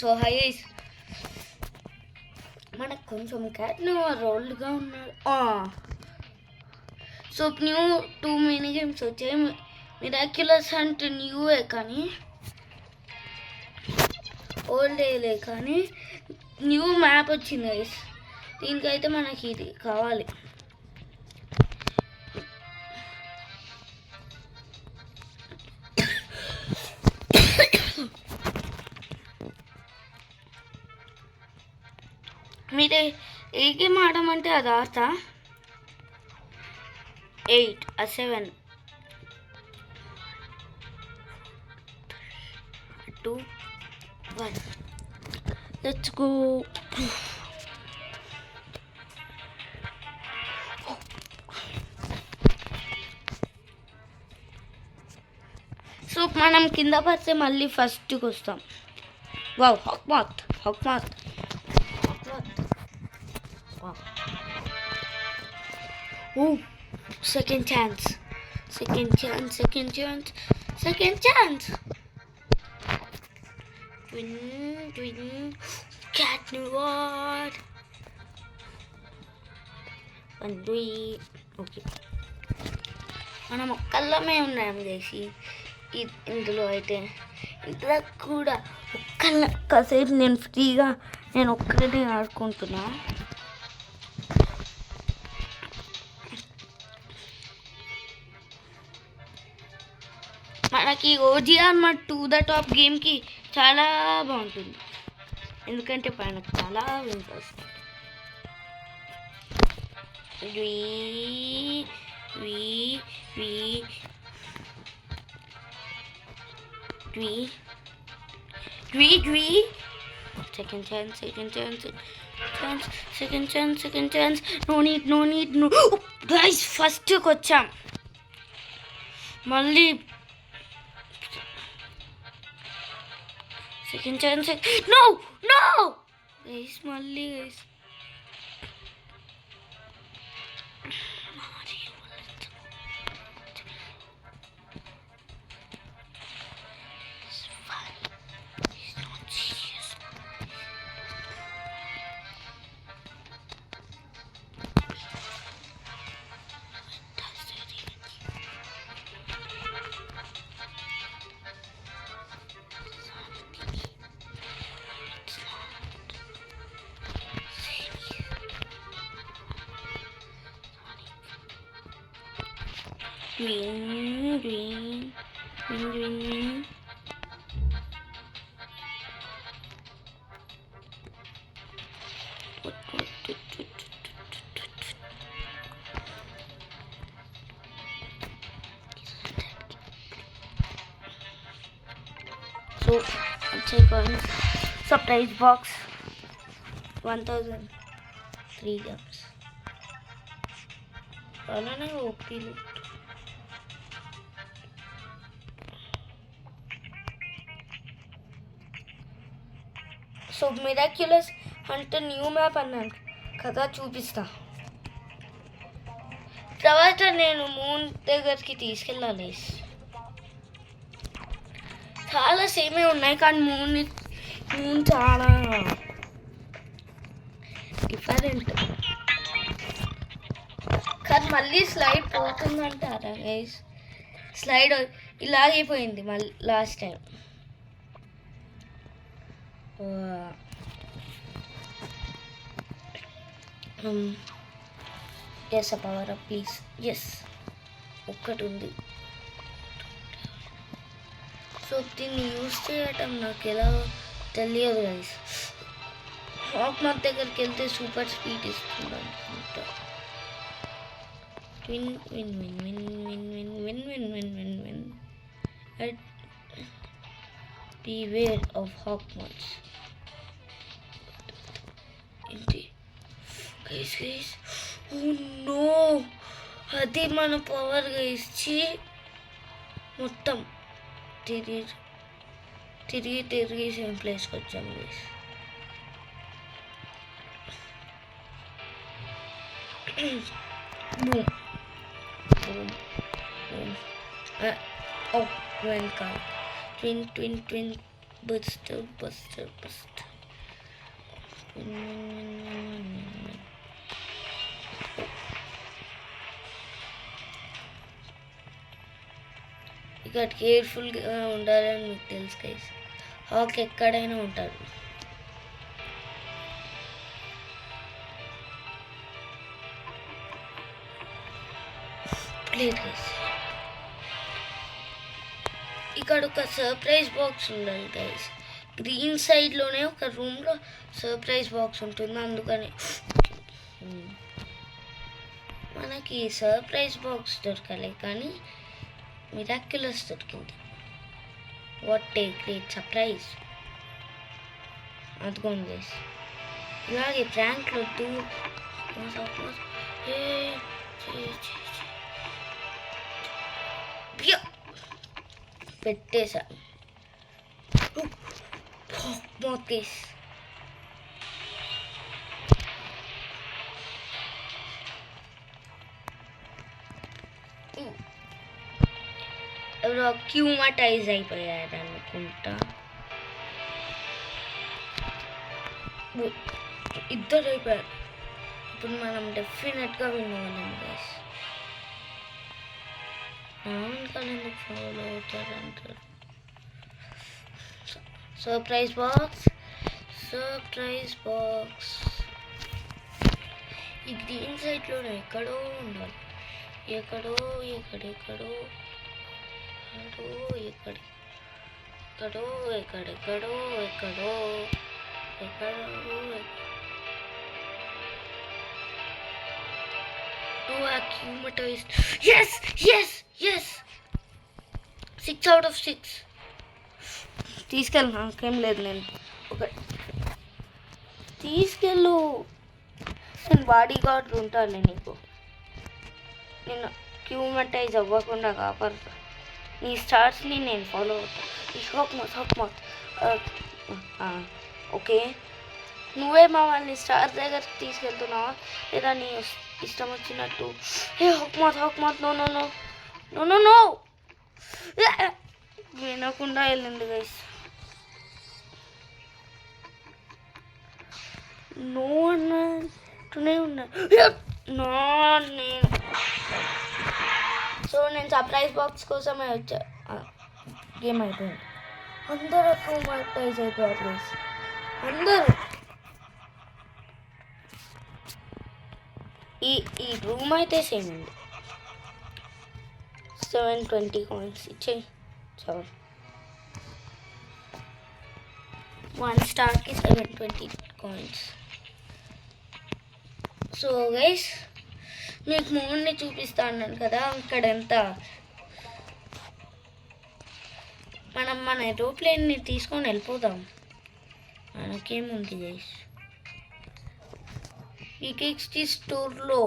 So hi guys, మనకు కొంచెం cat రోల్డ్గా ఉన్నాడు. సో న్యూ 2 మినీ గేమ్స్ వచ్చాయి. మిరాక్యులస్ హంట్ న్యూవే కానీ ఓల్డ్ ఏలే కానీ న్యూ మ్యాప్ వచ్చింది గైస్. దీనికైతే మనకి ఇది కావాలి. మీరు ఏ గేమ్ ఆడమంటే అది ఆడతా. 8 7 2 1 లెట్స్ గో. సో మనం కింద పడితే మళ్ళీ ఫస్ట్కి వస్తాం. వావ్, హాక్మాత్. Oh, second chance. Win. Cat reward. 1 3. Okay, మనం ఒక్కళ్ళమే ఉన్నాం చేసి ఇందులో అయితే. ఇంట్లో కూడా కాసేపు నేను ఫ్రీగా ఒక్కడే ఆడుకుంటున్నా. మనకి ఓజిఆర్ మా 2 ద టాప్ గేమ్కి చాలా బాగుంటుంది, ఎందుకంటే మనకు చాలా విన్స్ వస్తాయి. Second chance. No need. Guys, first వచ్చాం. మళ్ళీ second chance. No guys, మళ్ళీ guys. Green. So, check on surprise box. 1003 gems. Alana okay. So miraculous అంటే న్యూ మ్యాప్ అన్నాను కదా, చూపిస్తా. తర్వాత నేను మూన్ దగ్గరికి తీసుకెళ్ళాలి. చాలా సేమే ఉన్నాయి కానీ మూన్ చాలా డిఫరెంట్. కానీ మళ్ళీ స్లైడ్ పోతుందంటారా గైస్? స్లైడ్ ఇలాగైపోయింది మళ్ళీ last time. Yes power up please. Yes, ఒక్కటి ఉంది. సో దీన్ని యూజ్ చేయటం నాకు ఎలా తెలియదు గైస్. హాక్మాత్ దగ్గరికి వెళ్తే సూపర్ స్పీడ్ ఇస్తుంది అనుకుంటా. Win. Beware of Hawkmoths. Guys. Oh no! అది మన పవర్ గైస్. మొత్తం తిరిగి సేమ్ ప్లేస్కి వచ్చాము guys. Boom. Oh, well, twin buster ఇక్కడ కేర్ఫుల్గా ఉండాలని మీకు తెలుసు గైస్. హాక్ ఎక్కడైనా ఉంటారు. లేదు గైస్, ఇక్కడ ఒక సర్ప్రైజ్ బాక్స్ ఉండాలి గైస్. గ్రీన్ సైడ్లోనే ఒక రూమ్లో సర్ప్రైజ్ బాక్స్ ఉంటుంది. అందుకని మనకి సర్ప్రైజ్ బాక్స్ దొరకలే, కానీ మిరాక్యులస్ దొరికింది. What a great surprise. అదిగోండి గైస్, ఇలాగే ప్రాంక్లు వద్దు. పెట్టేసా కేస్. ఎవరో అక్యూమటైజ్ అయిపోయారు అనుకుంటా. ఇద్దరు అయిపోయారు. ఇప్పుడు మనం డెఫినెట్గా విన్నాం గైస్. ఎందుకు ఫాలో అవుతారంటారు. సర్ప్రైజ్ బాక్స్ ఈ గ్రీన్ సైడ్లోనే ఎక్కడో ఉండాలి. ఎక్కడెక్కడో acclimatized. Yes 6 out of 6 తీసుకెళ్ళు. నాకేం లేదు, నేను ఒక తీసుకెళ్ళు. నేను బాడీ గార్డ్ ఉంటాను నీకు. నేను అక్యూమటైజ్ అవ్వకుండా కాపాడుతా. నీ స్టార్స్ని నేను ఫాలో అవుతాను. ఓకే, నువ్వే మమ్మల్ని స్టార్ దగ్గర తీసుకెళ్తున్నావా లేదా నీ ఇష్టం వచ్చినట్టు? హక్మత్ నో వినకుండా వెళ్ళింది గైస్. నో అన్నట్టునే ఉన్నా. సో నేను సర్ప్రైజ్ బాక్స్ కోసమే వచ్చా. గేమ్ అయిపోయింది. అందరూ అక్యూమటైజ్ అయిపోయారు గైస్. అందరూ ఈ రూమ్ అయితే సేమ్ ఉంది. 720 కాయిన్స్ ఇచ్చేయి. 1 స్టార్కి 720 కాయిన్స్. సో గైస్, మీకు మూడ్ని చూపిస్తా అన్నాను కదా, ఇక్కడ ఎంత. మనం మన ఏరోప్లేన్ని తీసుకొని వెళ్ళిపోదాం. మనకేముంది గైస్. ఈ కిక్స్టీ స్టోర్లో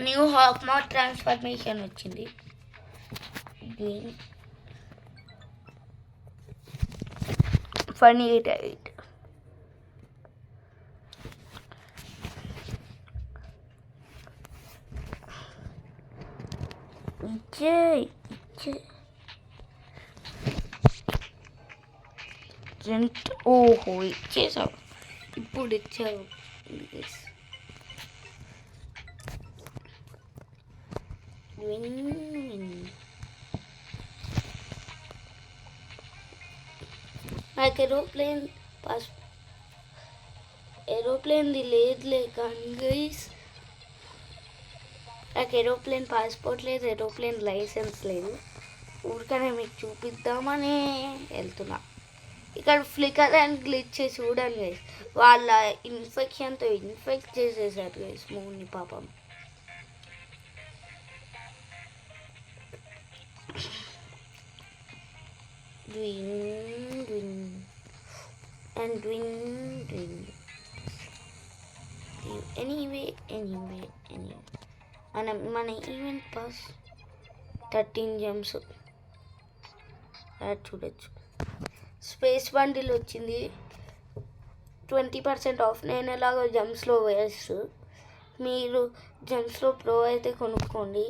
న్యూ హాక్మార్ట్ ట్రాన్స్ఫర్మేషన్ వచ్చింది. Funny right. ఓహో ఇచ్చేసావు, ఇప్పుడు ఇచ్చావు. నాకు ఏరోప్లేన్ది లేదులే కానీ గైస్, నాకు ఏరోప్లేన్ పాస్పోర్ట్ లేదు, ఏరోప్లేన్ లైసెన్స్ లేదు. ఊరికనే మీకు చూపిద్దామని వెళ్తున్నా. ఇక్కడ ఫ్లికర్ అండ్ గ్లిచ్ చేసి చూడండి గైస్. వాళ్ళ ఇన్ఫెక్షన్తో ఇన్ఫెక్ట్ చేసేసారు గైస్ మూడ్ని పాపం. Anyway. మన ఈవెంట్ పాస్ 13 gems చూడొచ్చు. స్పేస్ బండిల్ వచ్చింది 20% ఆఫ్. నేను ఎలాగో జెమ్స్లో వేస్ట్, మీరు జెమ్స్లో ప్రో అయితే కొనుక్కోండి.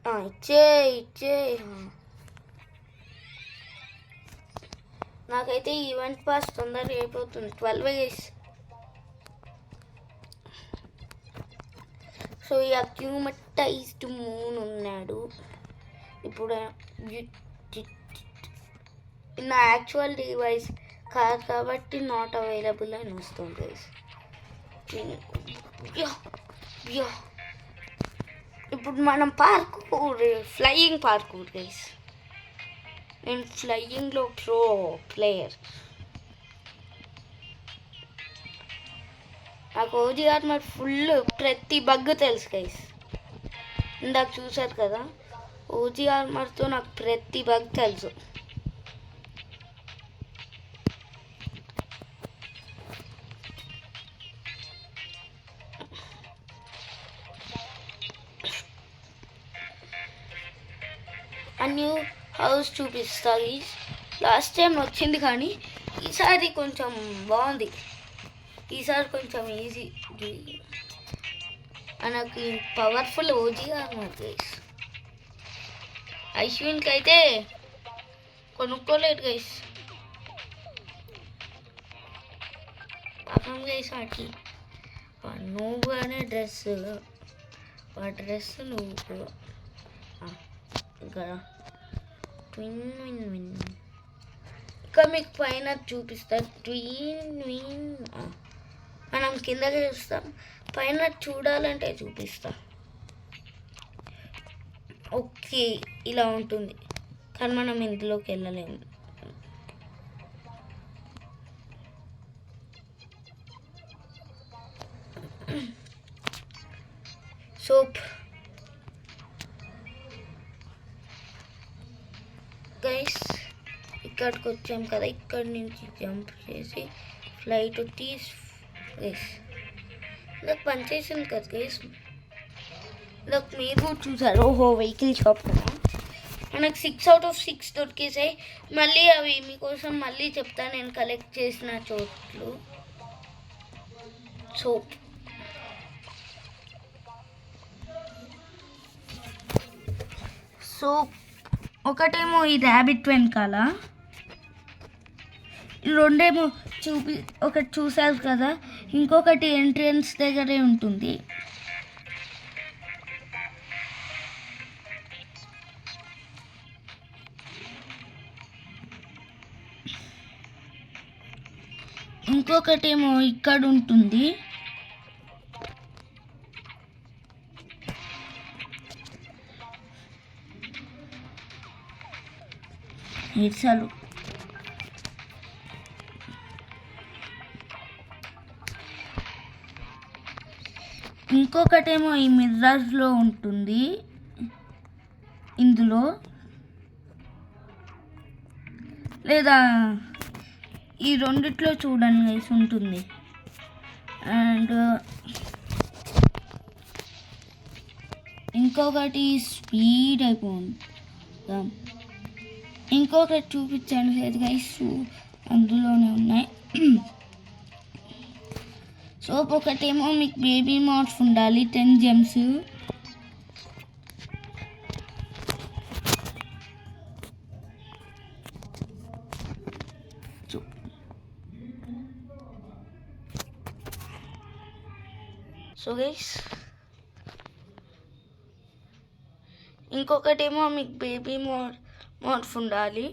ఇచ్చే ఇచ్చే నాకైతే ఈవెంట్ పాస్ తొందరగా అయిపోతుంది 12 గైస్. సో ఈ అక్యూమటైజ్డ్ మూన్ ఉన్నాడు ఇప్పుడు. నా యాక్చువల్ డివైస్ కాదు కాబట్టి నాట్ అవైలబుల్ అని వస్తుంది గైస్. ఇప్పుడు మనం పార్కూర్, ఫ్లయింగ్ పార్కూర్ గైస్. నేను ఫ్లయింగ్లో ప్రో ప్లేయర్. నాకు ఓజీ ఆర్మర్ ఫుల్ ప్రతి బగ్ తెలుసు గైస్. ఇందాక చూసారు కదా, ఓజీ ఆర్మర్తో నాకు ప్రతి బగ్ తెలుసు. ఆ న్యూ హౌస్ చూపిస్తా గైస్. లాస్ట్ టైం వచ్చింది కానీ ఈసారి కొంచెం బాగుంది. ఈసారి కొంచెం ఈజీ. మనకి పవర్ఫుల్ ఓజీ ఆర్మర్ గైస్. ఐశ్విన్కి అయితే కొనుక్కోలేదు గైస్. పాపం గైస్ వాటి నువ్వు అనే డ్రెస్, ఆ డ్రెస్ నువ్వు ఇంకా ట్విన్ విన్ విన్. ఇంకా మీకు పైన చూపిస్తా ట్విన్ విన్. మనం కిందకి చూస్తాం, పైన చూడాలంటే చూపిస్తా. ఓకే ఇలా ఉంటుంది కానీ మనం ఇందులోకి వెళ్ళలేము. సోప్ గైస్ ఇక్కడికి వచ్చాం కదా, ఇక్కడి నుంచి జంప్ చేసి ఫ్లైట్ తీసి గైస్ నాకు పనిచేసింది కదా గైస్. నాకు మీరు కూడా చూసారు. ఓహో వెహికల్ షాప్ కదా. మనకు 6 out of 6 దొరికేసాయి. మళ్ళీ అవి మీకోసం మళ్ళీ చెప్తాను నేను కలెక్ట్ చేసిన చోట్లు. సోప్ సోప్ ఒకటేమో ఈ ర్యాబిట్ వెనకాల, రెండేమో ఒకటి చూసారు కదా, ఇంకొకటి ఎంట్రన్స్ దగ్గరే ఉంటుంది. ఇంకొకటేమో ఇక్కడ ఉంటుంది. ఇట్సాలు ఇంకొకటేమో ఈ మిర్రర్స్లో ఉంటుంది. ఇందులో లేదా ఈ రెండిట్లో చూడండి గైస్ ఉంటుంది. అండ్ ఇంకొకటి స్పీడ్ అయిపోయింది. ఇంకొకటి చూపించాను లేదు గైస్, అందులోనే ఉన్నాయి. సోప్ ఒకటేమో మీకు బేబీ మార్ఫ్ ఉండాలి 10 gems. సో గైస్ ఇంకొకటేమో మీకు బేబీ మార్ఫ్ ఉండాలి.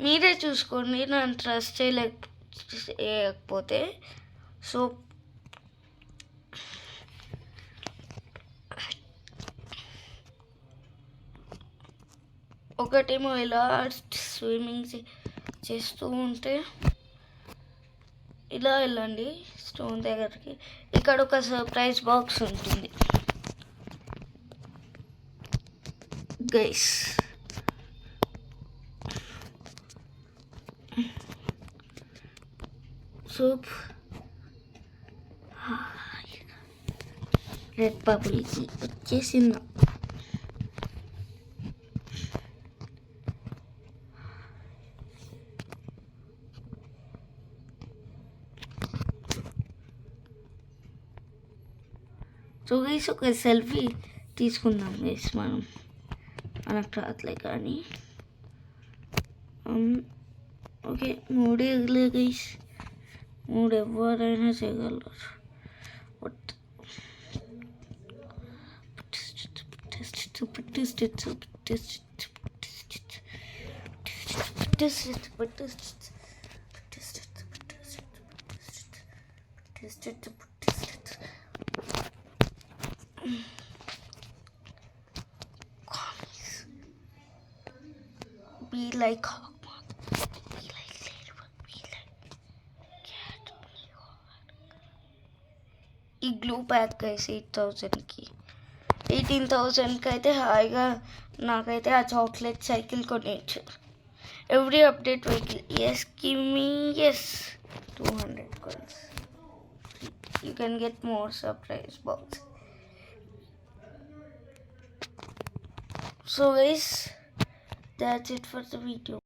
మీరే చూసుకోండి, నన్ను ట్రస్ట్ చేయలేకపోతే. సో ఒకటేమో ఇలా స్విమ్మింగ్ చేస్తూ ఉంటే ఇలా వెళ్ళండి స్టోన్ దగ్గరికి. ఇక్కడ ఒక సర్ప్రైజ్ బాక్స్ ఉంటుంది గైస్. సూప్ రెడ్ బబుల్కి వచ్చేసింది. సో గైస్ ఒక సెల్ఫీ తీసుకుందాం గైస్ మనం. మనకు రాదులే కానీ ఓకే 3 ఎగ్లే గైస్, 3 ఎవరైనా చేయగలరు. Be like Hawkmoth, be like Ladybug, be like Cat. ఈ గ్లూ ప్యాక్ గైస్ 8,000కి 18,000కి అయితే హాయిగా నాకైతే ఆ చాక్లెట్ సైకిల్ కొనేయచ్చు. Every update vehicle yes give me yes 200 coins. You can get more surprise box. So guys, that's it for the video.